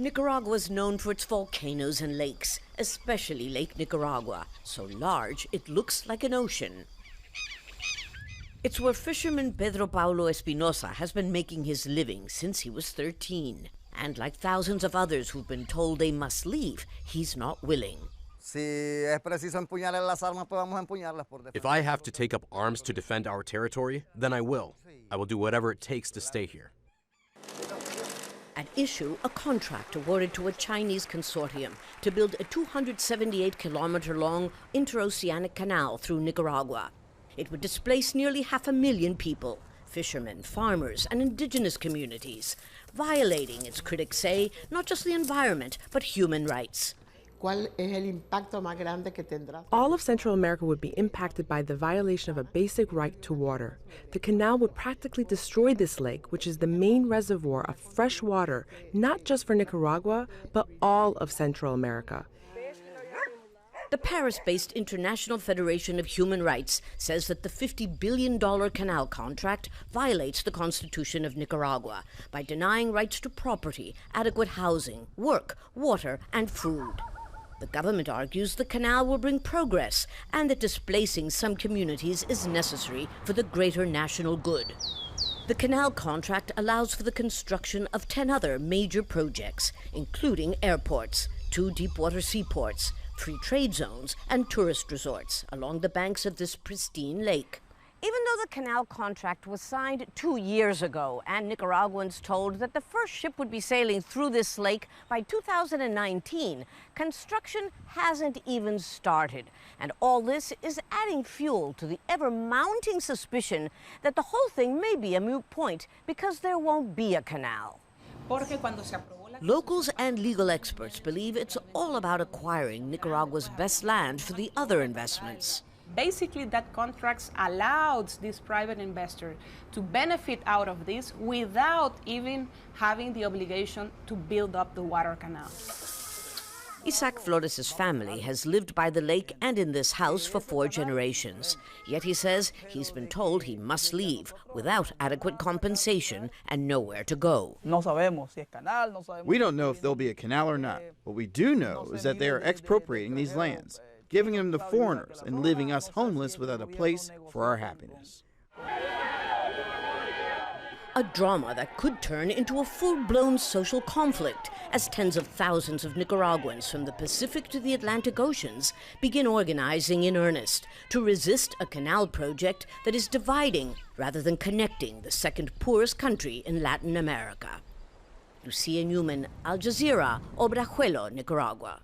Nicaragua is known for its volcanoes and lakes, especially Lake Nicaragua, so large it looks like an ocean. It's where fisherman Pedro Paulo Espinosa has been making his living since he was 13. And like thousands of others who've been told they must leave, he's not willing. If I have to take up arms to defend our territory, then I will. I will do whatever it takes to stay here. At issue, a contract awarded to a Chinese consortium to build a 278-kilometer-long interoceanic canal through Nicaragua. It would displace nearly 500,000 people, fishermen, farmers, and indigenous communities, violating, its critics say, not just the environment, but human rights. All of Central America would be impacted by the violation of a basic right to water. The canal would practically destroy this lake, which is the main reservoir of fresh water, not just for Nicaragua, but all of Central America. The Paris-based International Federation of Human Rights says that the $50 billion canal contract violates the Constitution of Nicaragua by denying rights to property, adequate housing, work, water, and food. The government argues the canal will bring progress and that displacing some communities is necessary for the greater national good. The canal contract allows for the construction of 10 other major projects, including airports, 2 deep-water seaports, free trade zones, and tourist resorts along the banks of this pristine lake. Even though the canal contract was signed 2 years ago and Nicaraguans told that the first ship would be sailing through this lake by 2019, construction hasn't even started. And all this is adding fuel to the ever-mounting suspicion that the whole thing may be a moot point because there won't be a canal. Locals and legal experts believe it's all about acquiring Nicaragua's best land for the other investments. Basically, that contract allows this private investor to benefit out of this without even having the obligation to build up the water canal. Isaac Flores' family has lived by the lake and in this house for 4 generations. Yet he says he's been told he must leave without adequate compensation and nowhere to go. We don't know if there'll be a canal or not. What we do know is that they are expropriating these lands, giving them to foreigners and leaving us homeless without a place for our happiness. A drama that could turn into a full-blown social conflict as tens of thousands of Nicaraguans from the Pacific to the Atlantic Oceans begin organizing in earnest to resist a canal project that is dividing rather than connecting the second poorest country in Latin America. Lucia Newman, Al Jazeera, Obrajuelo, Nicaragua.